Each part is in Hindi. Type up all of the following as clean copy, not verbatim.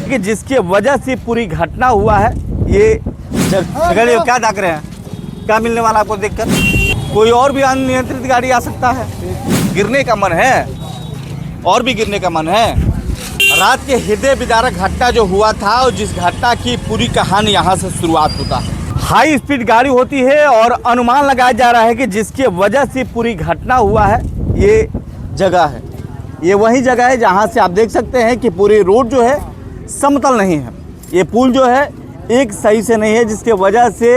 कि जिसकी वजह से पूरी घटना हुआ है। ये जगह क्या ताक रहे हैं, क्या मिलने वाला आपको देखकर? कोई और भी अनियंत्रित गाड़ी आ सकता है, गिरने का मन है और भी गिरने का मन है। रात के हृदय विदारक घटना जो हुआ था और जिस घटना की पूरी कहानी यहाँ से शुरुआत होता है। हाई स्पीड गाड़ी होती है और अनुमान लगाया जा रहा है कि जिसकी वजह से पूरी घटना हुआ है ये जगह है। ये वही जगह है जहाँ से आप देख सकते हैं कि पूरी रोड जो है समतल नहीं है। ये पुल जो है एक सही से नहीं है, जिसके वजह से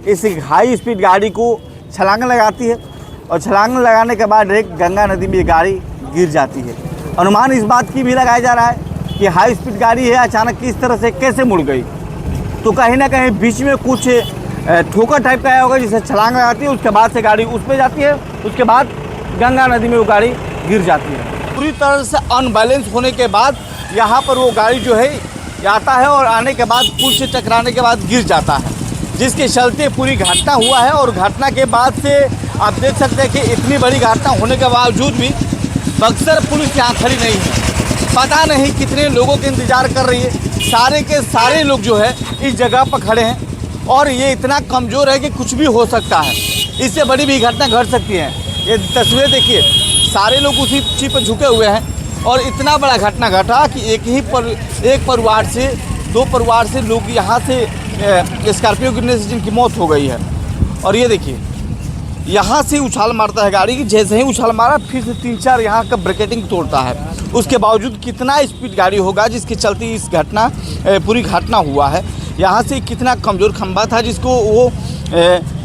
इस हाई स्पीड गाड़ी को छलांग लगाती है और छलांग लगाने के बाद डायरेक्ट गंगा नदी में ये गाड़ी गिर जाती है। अनुमान इस बात की भी लगाया जा रहा है कि हाई स्पीड गाड़ी है, अचानक किस तरह से कैसे मुड़ गई। तो कहीं ना कहीं बीच में कुछ ठोकर टाइप का आया होगा जिसे छलांग लगाती है, उसके बाद से गाड़ी उस पर जाती है, उसके बाद गंगा नदी में वो गाड़ी गिर जाती है। पूरी तरह से अनबैलेंस होने के बाद यहाँ पर वो गाड़ी जो है आता है और आने के बाद पुल से टकराने के बाद गिर जाता है, जिसके चलते पूरी घटना हुआ है। और घटना के बाद से आप देख सकते हैं कि इतनी बड़ी घटना होने के बावजूद भी बक्सर पुलिस यहाँ खड़ी नहीं है। पता नहीं कितने लोगों के इंतज़ार कर रही है। सारे के सारे लोग जो है इस जगह पर खड़े हैं और ये इतना कमज़ोर है कि कुछ भी हो सकता है, इससे बड़ी भी घटना घट सकती है। ये तस्वीरें देखिए, सारे लोग उसी चीज़ पर झुके हुए हैं और इतना बड़ा घटना घटा कि एक परिवार से 2 परिवार से लोग यहाँ से स्कॉर्पियो गिरने से जिनकी मौत हो गई है। और ये देखिए यहाँ से उछाल मारता है गाड़ी की, जैसे ही उछाल मारा फिर से 3-4 यहाँ का ब्रेकेटिंग तोड़ता है। उसके बावजूद कितना स्पीड गाड़ी होगा जिसके चलते इस पूरी घटना हुआ है। यहाँ से कितना कमज़ोर खंभा था जिसको वो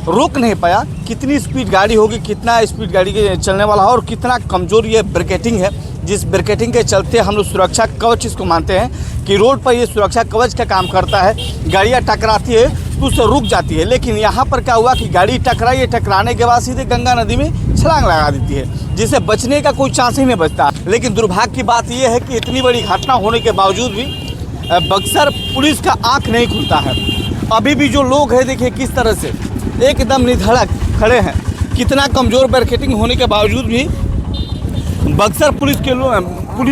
रोक नहीं पाया। कितनी स्पीड गाड़ी होगी, कितना स्पीड गाड़ी के चलने वाला है और कितना कमज़ोर ये ब्रेकेटिंग है, जिस ब्रेकेटिंग के चलते हम लोग सुरक्षा कवच इसको मानते हैं कि रोड पर ये सुरक्षा कवच का काम करता है। गाड़ियाँ टकराती है तो उससे रुक जाती है, लेकिन यहाँ पर क्या हुआ कि गाड़ी टकराई है, टकराने के बाद सीधे गंगा नदी में छलांग लगा देती है, जिससे बचने का कोई चांस ही नहीं बचता। लेकिन दुर्भाग्य की बात यह है कि इतनी बड़ी घटना होने के बावजूद भी बक्सर पुलिस का आँख नहीं खुलता है। अभी भी जो लोग हैं देखिए किस तरह से एकदम निधड़क खड़े हैं। कितना कमज़ोर बैरिकेडिंग होने के बावजूद भी बक्सर पुलिस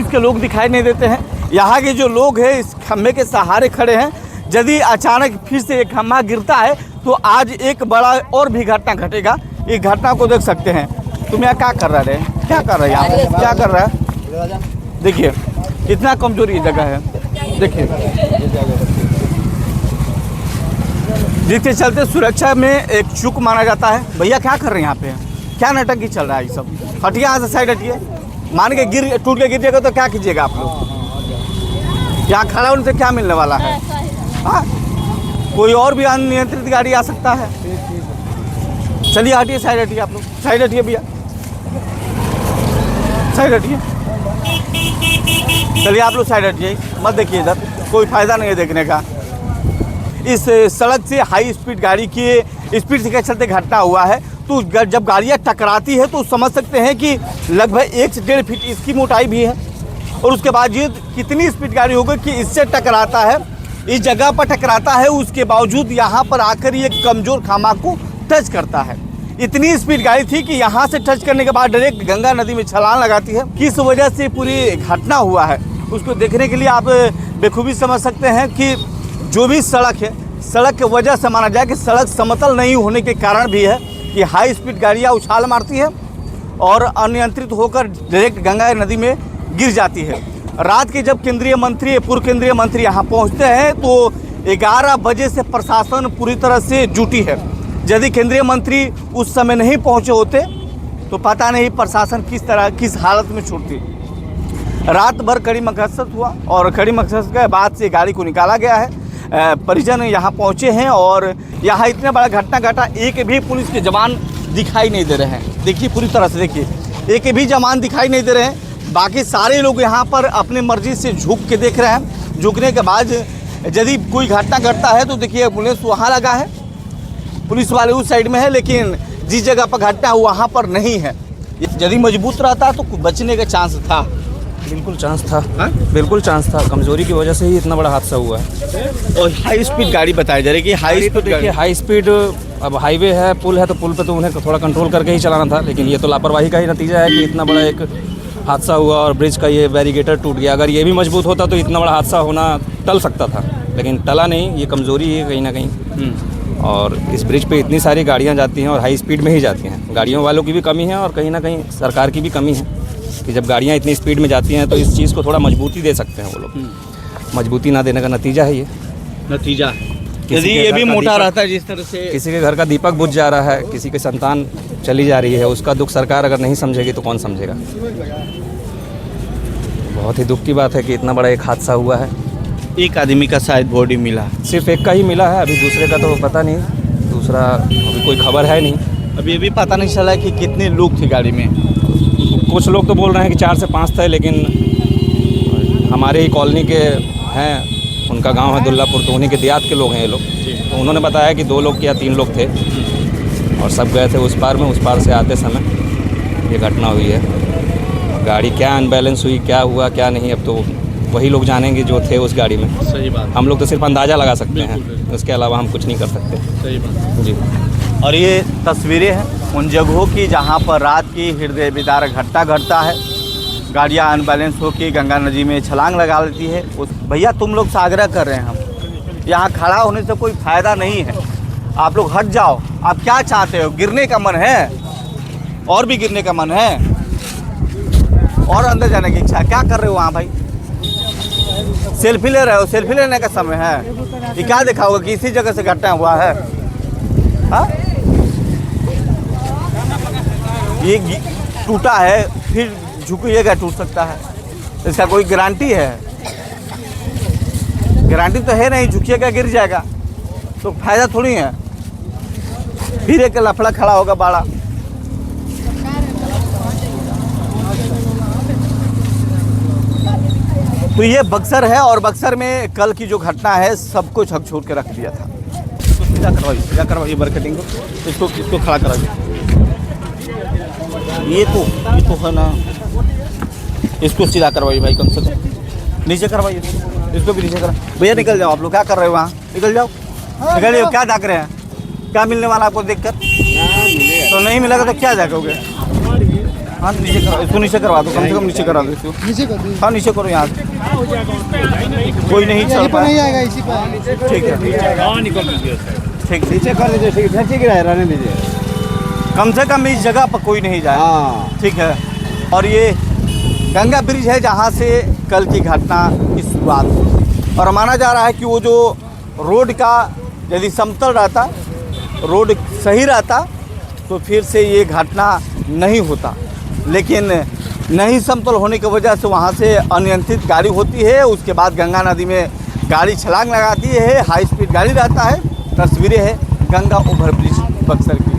के लोग दिखाई नहीं देते हैं। यहाँ के जो लोग हैं इस खम्भे के सहारे खड़े हैं। यदि अचानक फिर से एक खम्भा गिरता है तो आज एक बड़ा और भी घटना घटेगा। इस घटना को देख सकते हैं। तुम यहाँ क्या कर रहे हैं, क्या कर रहे हैं, यहाँ क्या कर रहा है? देखिए कितना कमजोर ये जगह है। देखिए जिसके चलते सुरक्षा में एक चूक माना जाता है। भैया क्या कर रहे हैं यहाँ पे, क्या नाटक चल रहा है ये सब? हटिए यहाँ से, साइड हटिए। मान के टूट के गिर जाएगा तो क्या कीजिएगा आप लोग? यहाँ खड़ा होने से क्या मिलने वाला है? हाँ, कोई और भी अनियंत्रित गाड़ी आ सकता है। चलिए हटिए, साइड हटिए, आप लोग साइड हटिए भैया, साइड हटिए। चलिए आप लोग साइड हटिए, मत देखिए इधर, कोई फ़ायदा नहीं है देखने का। इस सड़क से हाई स्पीड गाड़ी की स्पीड के चलते घटना हुआ है। तो जब गाड़ियाँ टकराती है तो समझ सकते हैं कि लगभग 1 से 1.5 फीट इसकी मोटाई भी है। और उसके बाद ये कितनी स्पीड गाड़ी होगी कि इससे टकराता है, इस जगह पर टकराता है, उसके बावजूद यहाँ पर आकर ये कमज़ोर खामा को टच करता है। इतनी स्पीड गाड़ी थी कि यहाँ से टच करने के बाद डायरेक्ट गंगा नदी में छलांग लगाती है। किस वजह से पूरी घटना हुआ है उसको देखने के लिए आप बेखूबी समझ सकते हैं कि जो भी सड़क है, सड़क की वजह से माना जाए कि सड़क समतल नहीं होने के कारण भी है कि हाई स्पीड गाड़ियाँ उछाल मारती है और अनियंत्रित होकर डायरेक्ट गंगा नदी में गिर जाती है। रात के जब पूर्व केंद्रीय मंत्री यहाँ पहुँचते हैं तो 11 बजे से प्रशासन पूरी तरह से जुटी है। यदि केंद्रीय मंत्री उस समय नहीं पहुँचे होते तो पता नहीं प्रशासन किस हालत में छूटती। रात भर कड़ी मकसद हुआ और कड़ी मकसद के बाद से गाड़ी को निकाला गया है। परिजन यहाँ पहुँचे हैं और यहाँ इतना बड़ा घटना घटा, एक भी पुलिस के जवान दिखाई नहीं दे रहे हैं। देखिए पूरी तरह से देखिए, एक भी जवान दिखाई नहीं दे रहे हैं। बाकी सारे लोग यहाँ पर अपने मर्जी से झुक के देख रहे हैं। झुकने के बाद यदि कोई घटना घटता है तो देखिए एम्बुलेंस वहाँ लगा है, पुलिस वाले उस साइड में है, लेकिन जिस जगह पर घटना है वहाँ पर नहीं है। यदि मजबूत रहता तो बचने का चांस था। बिल्कुल चांस था, बिल्कुल चांस था। कमजोरी की वजह से ही इतना बड़ा हादसा हुआ है। और हाई स्पीड गाड़ी बताई जा रही है कि हाई स्पीड अब हाईवे है, पुल है, तो पुल पे तो उन्हें थोड़ा कंट्रोल करके ही चलाना था, लेकिन ये तो लापरवाही का ही नतीजा है कि इतना बड़ा एक हादसा हुआ और ब्रिज का ये बैरिकेटर टूट गया। अगर ये भी मजबूत होता तो इतना बड़ा हादसा होना टल सकता था, लेकिन टला नहीं। ये कमज़ोरी है कहीं ना कहीं। और इस ब्रिज पे इतनी सारी गाड़ियाँ जाती हैं और हाई स्पीड में ही जाती हैं। गाड़ियों वालों की भी कमी है और कहीं ना कहीं सरकार की भी कमी है कि जब गाड़ियाँ इतनी स्पीड में जाती हैं तो इस चीज़ को थोड़ा मजबूती दे सकते हैं वो लोग। मजबूती ना देने का नतीजा है ये। नतीजा किसी यदि के ये घर भी का मोटा दीपक- रहता है जिस तरह से, किसी के घर का दीपक बुझ जा रहा है, किसी की संतान चली जा रही है, उसका दुख सरकार अगर नहीं समझेगी तो कौन समझेगा। बहुत ही दुख की बात है कि इतना बड़ा एक हादसा हुआ है। एक आदमी का शायद बॉडी मिला। सिर्फ एक का ही मिला है, अभी दूसरे का तो पता नहीं। दूसरा अभी कोई खबर है नहीं। अभी ये भी पता नहीं चला कि कितने लोग थे गाड़ी में। कुछ लोग तो बोल रहे हैं कि 4 से 5 थे, लेकिन हमारे ही कॉलोनी के हैं, उनका गांव है दुल्लापुर, तो उन्हीं के देहात के लोग हैं ये लोग। तो उन्होंने बताया कि 2 लोग या 3 लोग थे और सब गए थे उस पार में। उस पार से आते समय ये घटना हुई है। गाड़ी क्या अनबैलेंस हुई, क्या हुआ क्या नहीं, अब तो वही लोग जानेंगे जो थे उस गाड़ी में। सही बात, हम लोग तो सिर्फ अंदाज़ा लगा सकते हैं, बिल्कुल। उसके अलावा हम कुछ नहीं कर सकते। सही बात जी। और ये तस्वीरें हैं उन जगहों की जहाँ पर रात की हृदय विदारक घटना घटता है। गाड़ियाँ अनबैलेंस होकर गंगा नदी में छलांग लगा लेती है। भैया तुम लोग से आग्रह कर रहे हैं हम, यहाँ खड़ा होने से कोई फ़ायदा नहीं है, आप लोग हट जाओ। आप क्या चाहते हो? गिरने का मन है और भी गिरने का मन है और अंदर जाने की इच्छा है। क्या कर रहे हो वहाँ भाई? सेल्फी ले रहे हो? सेल्फी लेने का समय है? ये क्या देखा होगा कि इसी जगह से घटना हुआ है? हाँ, ये टूटा है फिर झुकिएगा, टूट सकता है, इसका कोई गारंटी है? गारंटी तो है नहीं, झुकिएगा गिर जाएगा तो फायदा थोड़ी है। फिर एक लफड़ा खड़ा होगा बड़ा। तो ये बक्सर है और बक्सर में कल की जो घटना है सब कुछ झकझोर के रख दिया था। इसको सीधा करवाइए मार्केटिंग को, इसको खड़ा कराइए। ये तो है ना, इसको सीधा करवाइए भाई, कम से कम नीचे करवाइए, इसको भी नीचे करा। भैया निकल जाओ, आप लोग क्या कर रहे हो वहाँ? निकल जाओ, निकलिए। क्या ताक रहे हैं? क्या मिलने वाला आपको देखकर? तो नहीं मिलेगा तो क्या जाओगे? हाँ नीचे करो, इसको नीचे करवा दो, कम से कम नीचे करा दो इसको। नीचे कर दो। हाँ नीचे करो, यहाँ से कोई नहीं चल यहीं पर पाया। नहीं आएगा, इसी पर। ठीक है, ठीक, नीचे कर दीजिए, ठीक है, रहने दीजिए। कम से कम इस जगह पर कोई नहीं जाए, ठीक है। और ये गंगा ब्रिज है जहाँ से कल की घटना की शुरुआत हुई और माना जा रहा है कि वो जो रोड का यदि समतल रहता, रोड सही रहता तो फिर से ये घटना नहीं होता, लेकिन नहीं समतल होने की वजह से वहाँ से अनियंत्रित गाड़ी होती है। उसके बाद गंगा नदी में गाड़ी छलांग लगाती है, हाई स्पीड गाड़ी रहता है। तस्वीरें हैं गंगा ओवरब्रिज बक्सर की।